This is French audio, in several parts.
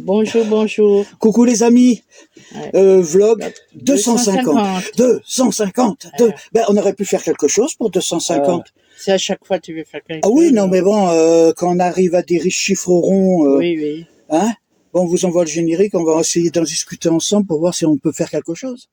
Bonjour, bonjour. Coucou les amis, Ouais. vlog 250. 250. On aurait pu faire quelque chose pour 250. C'est à chaque fois tu veux faire quelque chose. Ah oui, non mais bon, quand on arrive à des riches chiffres ronds, Oui. hein, bon, on vous envoie le générique, on va essayer d'en discuter ensemble pour voir si on peut faire quelque chose.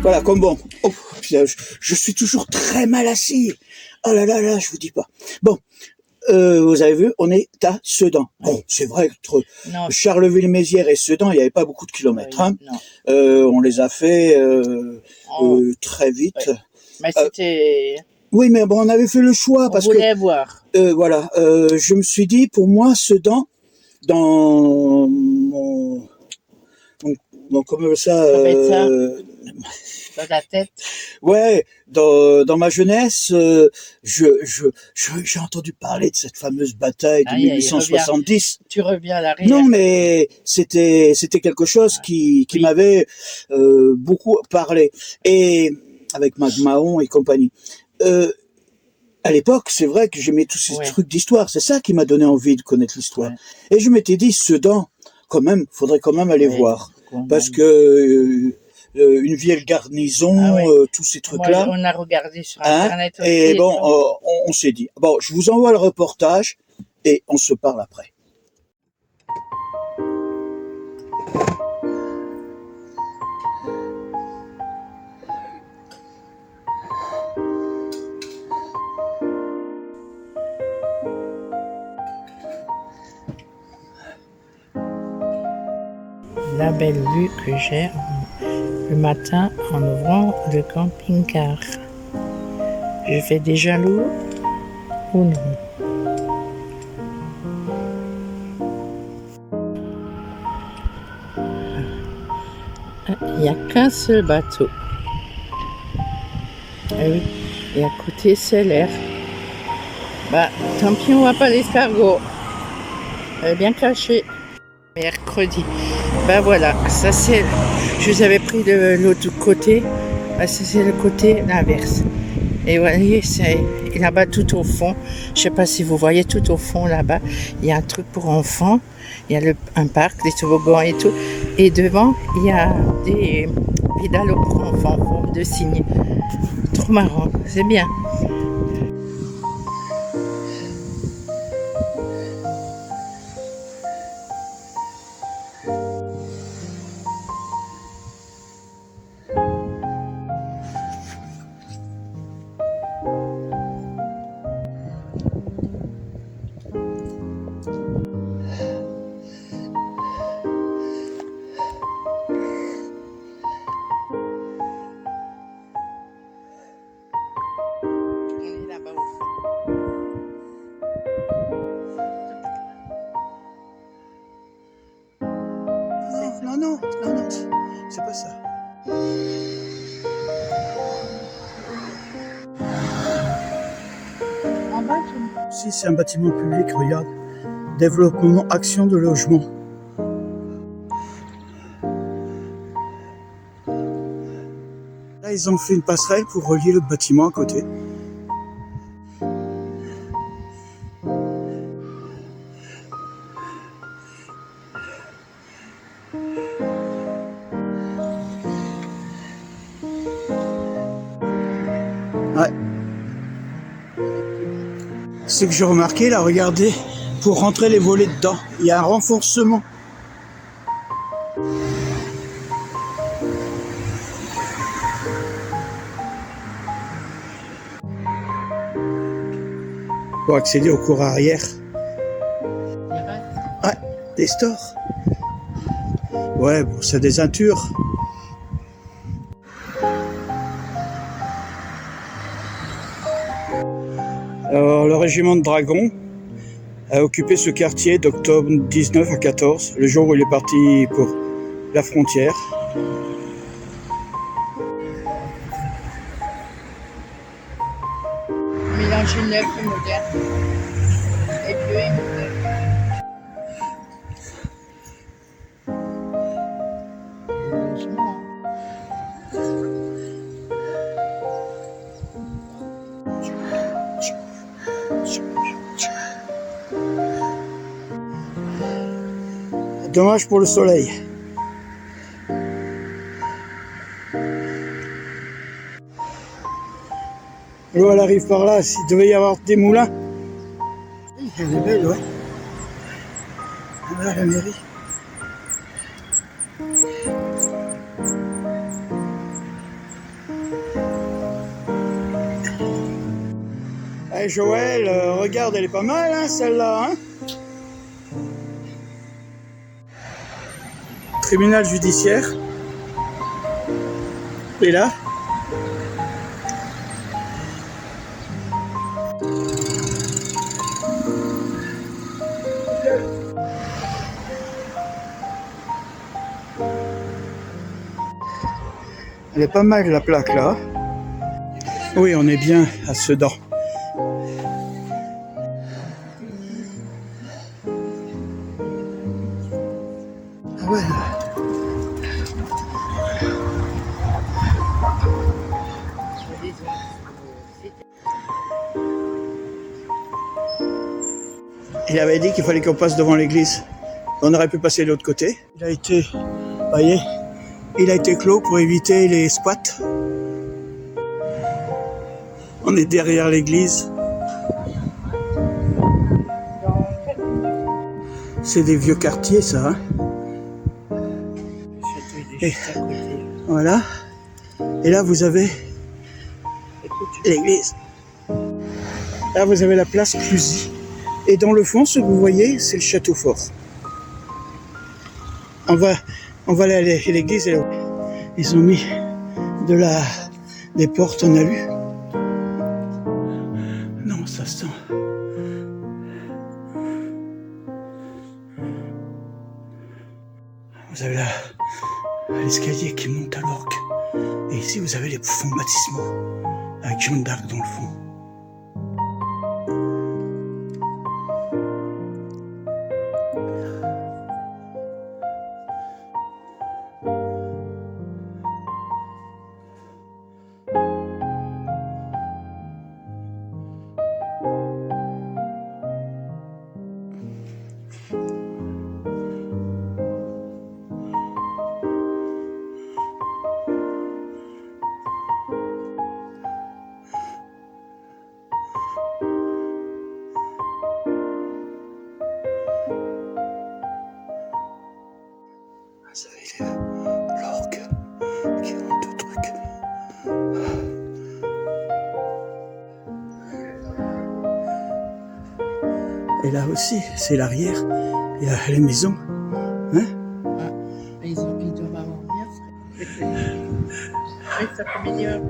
Voilà, comme bon. Oh, je suis toujours très mal assis. Oh là là là, je vous dis pas. Bon, vous avez vu, on est à Sedan. Bon, c'est vrai entre Charleville-Mézières et Sedan, il n'y avait pas beaucoup de kilomètres. Hein. On les a fait très vite. Ouais. Mais c'était... Oui, mais bon, on avait fait le choix parce que... On voulait voir. Voilà, je me suis dit, pour moi, Sedan, dans mon comme ça... Dans ta tête. Ouais, dans ma jeunesse, j'ai entendu parler de cette fameuse bataille de 1870. Tu reviens à l'arrière. Non, mais c'était quelque chose qui m'avait beaucoup parlé. Et avec MacMahon et compagnie. À l'époque, c'est vrai que j'aimais tous ces trucs d'histoire. C'est ça qui m'a donné envie de connaître l'histoire. Et je m'étais dit, Sedan, quand même, faudrait quand même aller voir. Parce que une vieille garnison, tous ces trucs-là. On a regardé sur Internet aussi. Et bon, on s'est dit, bon, je vous envoie le reportage et on se parle après. La belle vue que j'ai le matin en ouvrant le camping-car. Je fais des jaloux ou non? Il n'y a qu'un seul bateau. Et oui, et à côté c'est l'air. Bah, tant pis, on voit pas l'escargot. Elle est bien cachée. Mercredi. Ben voilà, ça c'est... Je vous avais pris de l'autre côté. Ben ça c'est le côté l'inverse. Et vous voyez, c'est là-bas tout au fond. Je sais pas si vous voyez tout au fond là-bas. Il y a un truc pour enfants. Il y a un parc, des toboggans et tout. Et devant, il y a des pédalos pour enfants en forme de cygne. Trop marrant, c'est bien. Non, c'est pas ça. En bas, Si, c'est un bâtiment public, regarde. Développement, action de logement. Là, ils ont fait une passerelle pour relier le bâtiment à côté. Ouais. Ce que j'ai remarqué là, regardez, pour rentrer les volets dedans, il y a un renforcement. Pour accéder au cours arrière. Ouais, des stores. Ouais, bon, c'est des ceintures. Alors, le régiment de dragons a occupé ce quartier d'octobre 19 à 14, le jour où il est parti pour la frontière. Mais mélanger neuf et moderne. Et vieux et moderne. Dommage pour le soleil. L'eau elle arrive par là, s'il devait y avoir des moulins. Elle est belle, ouais. Voilà la mairie. Hey Joël, regarde, elle est pas mal, hein, celle-là, hein. Tribunal judiciaire. Et là, elle est pas mal la plaque là. Oui, on est bien à Sedan. Ah ouais. Il avait dit qu'il fallait qu'on passe devant l'église. On aurait pu passer de l'autre côté. Il a été, voyez, il a été clos pour éviter les squats. On est derrière l'église. C'est des vieux quartiers, ça. Hein, et voilà. Et là, vous avez l'église. Là, vous avez la place Clusy. Et dans le fond, ce que vous voyez, c'est le château fort. On va aller à l'église. Ils ont mis des portes en alu. Non, ça sent. Vous avez là l'escalier qui monte à l'orgue. Et ici, vous avez les fonds baptismaux avec Jeanne d'Arc dans le fond. Vous avez l'orgue qui monte le truc. Et là aussi, c'est l'arrière. Il y a les maisons. Hein? Ah, ils doivent avoir bien frais. Oui, ça fait meilleur.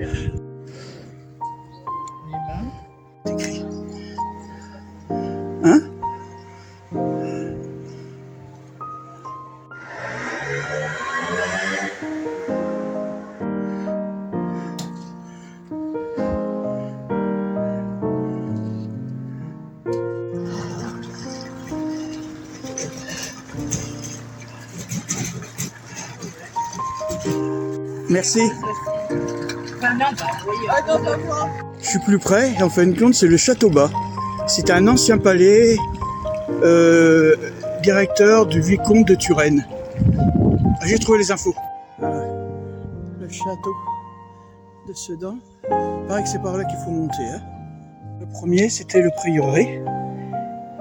C'est écrit. Hein? Merci. Je suis plus près et en fin de compte c'est le château bas. C'est un ancien palais directeur du vicomte de Turenne. J'ai trouvé les infos. Voilà. Le château de Sedan. Il paraît que c'est par là qu'il faut monter. Hein. Le premier c'était le prieuré.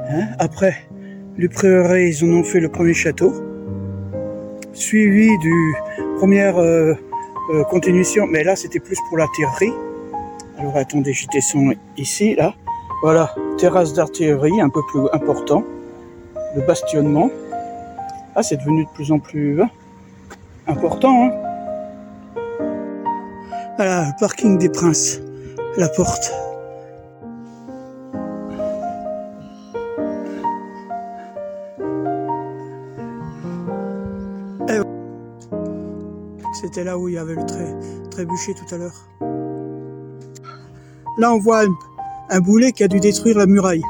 Hein. Après le prieuré ils en ont fait le premier château. Suivi du première continuation, mais là c'était plus pour l'artillerie. Alors attendez, j'ai descendu ici, là. Voilà, terrasse d'artillerie, un peu plus important. Le bastionnement. Ah, c'est devenu de plus en plus important. Hein. Voilà, le parking des Princes. La porte. Et c'était là où il y avait le trébuchet tout à l'heure. Là, on voit un boulet qui a dû détruire la muraille.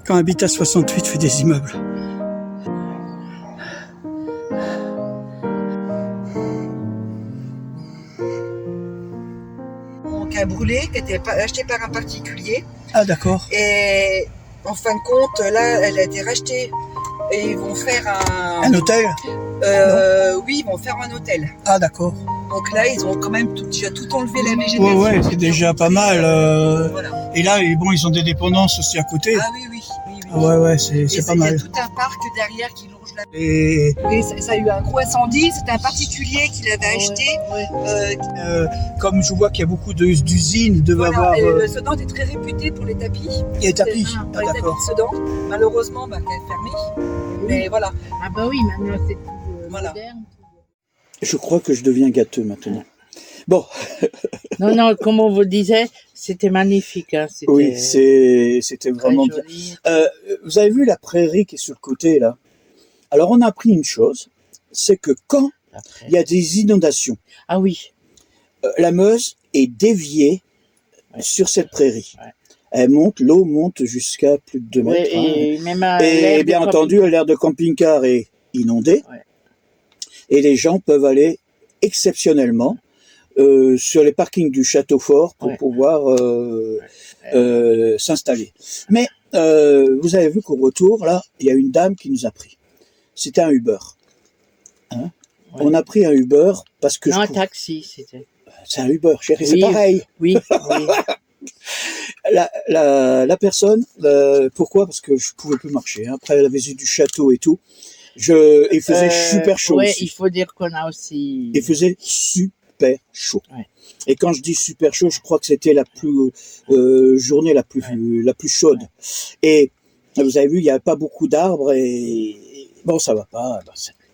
Quand Habitat 68 fait des immeubles. Donc un brûlé qui était acheté par un particulier. Ah d'accord. Et en fin de compte, là, elle a été rachetée. Et ils vont faire Un hôtel? Oui, ils vont faire un hôtel. Ah d'accord. Donc là, ils ont quand même déjà tout enlevé la végétation. Ouais, c'est déjà pas mal. Voilà. Et là, bon, ils ont des dépendances aussi à côté. Ah oui. Ouais, c'est pas mal. Il y a tout un parc derrière qui longe la... Et ça a eu un gros incendie, c'était un particulier qui l'avait acheté. comme je vois qu'il y a beaucoup d'usines, il devait avoir... Le Sedan est très réputé pour les tapis. Il y a des tapis. Pour les tapis de Sedan. Malheureusement, qui est fermé. Mais voilà. Ah bah oui, maintenant c'est tout moderne. Je crois que je deviens gâteux maintenant. Bon. Non, comme on vous disait, c'était magnifique. Hein, oui, c'était vraiment bien. Vous avez vu la prairie qui est sur le côté, là? Alors, on a appris une chose, c'est que quand il y a des inondations, ah oui, la Meuse est déviée sur cette prairie. Ouais. L'eau monte jusqu'à plus de 2 mètres. Et, et bien entendu, l'aire de camping-car est inondée. Ouais. Et les gens peuvent aller exceptionnellement sur les parkings du Château Fort pour pouvoir s'installer. Mais vous avez vu qu'au retour, là, il y a une dame qui nous a pris. C'était un Uber. Hein? On a pris un Uber parce que... Non, un taxi, c'était. C'est un Uber, chérie, c'est pareil. Oui. La personne, pourquoi? Parce que je pouvais plus marcher. Hein. Après la visite du château et tout, il faisait super chaud aussi. Il faut dire qu'on a aussi... Il faisait super chaud. Ouais. Et quand je dis super chaud, je crois que c'était la journée la plus chaude. Et vous avez vu, il n'y avait pas beaucoup d'arbres et bon, ça va pas.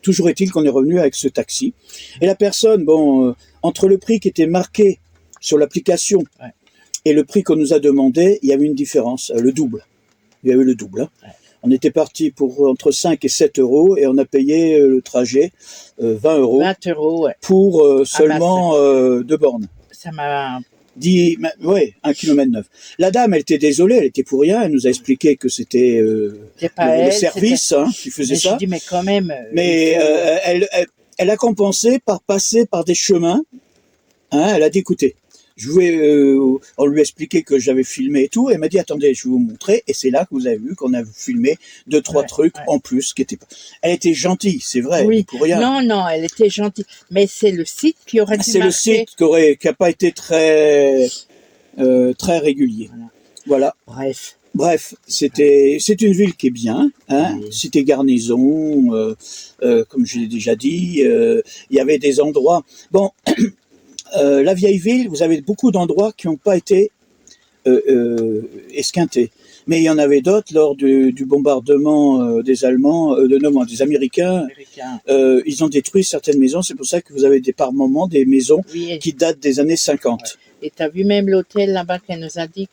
Toujours est-il qu'on est revenu avec ce taxi. Et la personne, entre le prix qui était marqué sur l'application et le prix qu'on nous a demandé, il y avait une différence, le double. Il y avait le double. Hein. Ouais. On était parti pour entre 5 et 7 euros et on a payé le trajet 20 euros. 20 euros, ouais. Pour seulement 2 bornes. Ça m'a... 1,9 km. La dame, elle était désolée, elle était pour rien, elle nous a expliqué que c'était le service qui faisait ça. Je dis, mais quand même... Mais elle a compensé par passer par des chemins. Hein, elle a dit, écoutez, on lui a expliqué que j'avais filmé et tout, et elle m'a dit, attendez, je vais vous montrer, et c'est là que vous avez vu qu'on a filmé 2-3 trucs en plus qui étaient pas... Elle était gentille, c'est vrai, pour rien. Non, elle était gentille, mais c'est le site qui aurait dû marcher. C'est le site qui a pas été très régulier. Voilà. Bref, c'est une ville qui est bien, hein. Oui. Cité Garnison, comme je l'ai déjà dit, il y avait des endroits... Bon... la vieille ville, vous avez beaucoup d'endroits qui n'ont pas été esquintés. Mais il y en avait d'autres lors du bombardement des Allemands, des Américains. Ils ont détruit certaines maisons. C'est pour ça que vous avez par moments des maisons qui datent des années 50. Ouais. Et tu as vu même l'hôtel là-bas qu'elle nous a dit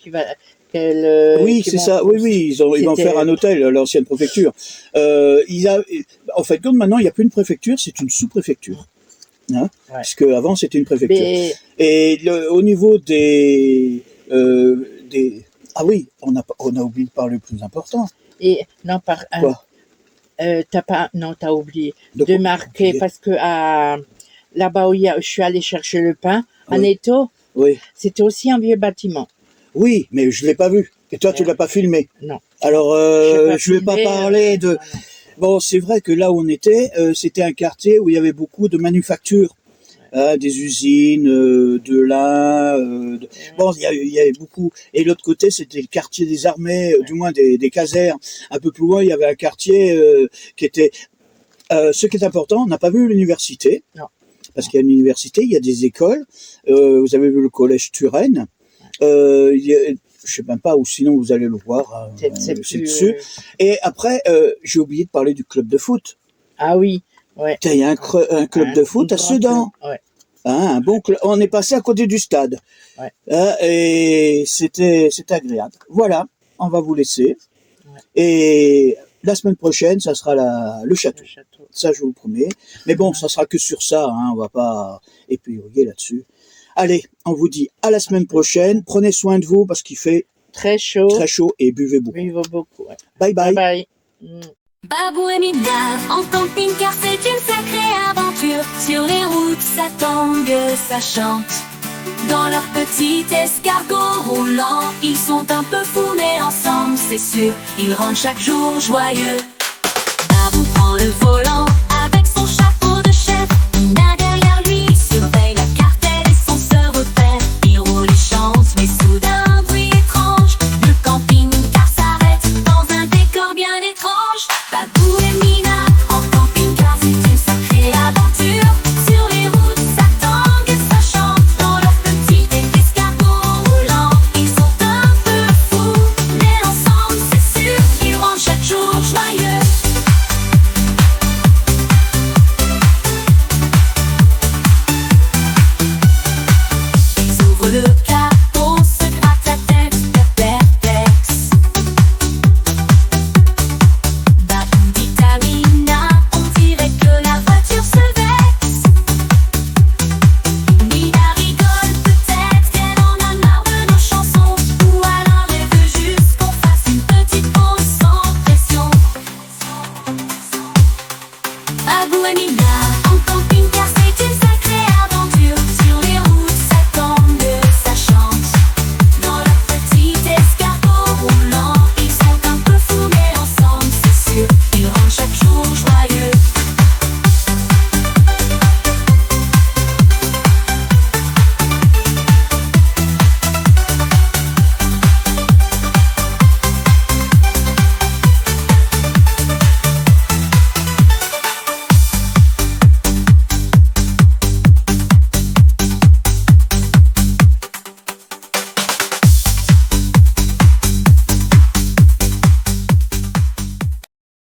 oui, c'est ça. Oui, ils vont faire un hôtel à l'ancienne préfecture. En fait, comme maintenant, il n'y a plus une préfecture, c'est une sous-préfecture. Hein, parce qu'avant c'était une préfecture. Et au niveau des ah oui, on a oublié de parler le plus important. Et non, quoi? T'as oublié de marquer parce que là-bas où je suis allée chercher le pain à Netto, c'était aussi un vieux bâtiment. Oui, mais je l'ai pas vu. Et toi, tu l'as pas filmé. Non. Alors je vais pas parler de. Bon, c'est vrai que là où on était, c'était un quartier où il y avait beaucoup de manufactures, des usines, de lin. Bon, il y avait beaucoup. Et l'autre côté, c'était le quartier des armées, du moins des casernes. Un peu plus loin, il y avait un quartier qui était... ce qui est important, on n'a pas vu l'université. Non. Parce qu'il y a une université, il y a des écoles. Vous avez vu le collège Turenne. Je sais même pas où, sinon vous allez le voir. C'est dessus. Et après, j'ai oublié de parler du club de foot. Ah oui, Il y a un club de foot à Sedan. Un bon club. On est passé à côté du stade. Et c'était agréable. Voilà, on va vous laisser. Et la semaine prochaine, ça sera le château. Le château. Ça, je vous le promets. Mais bon, ça sera que sur ça, hein, on va pas épiloguer là-dessus. Allez, on vous dit à la semaine prochaine. Prenez soin de vous parce qu'il fait Très chaud. très chaud et buvez beaucoup. Buvez beaucoup. Ouais. Bye bye. Bye bye. Babou et Mignard en camping-car, c'est une sacrée aventure. Sur les routes, ça tangue, ça chante. Dans leur petit escargot roulant, ils sont un peu fous, mais ensemble, c'est sûr, ils rendent chaque jour joyeux. Babou prend le volant,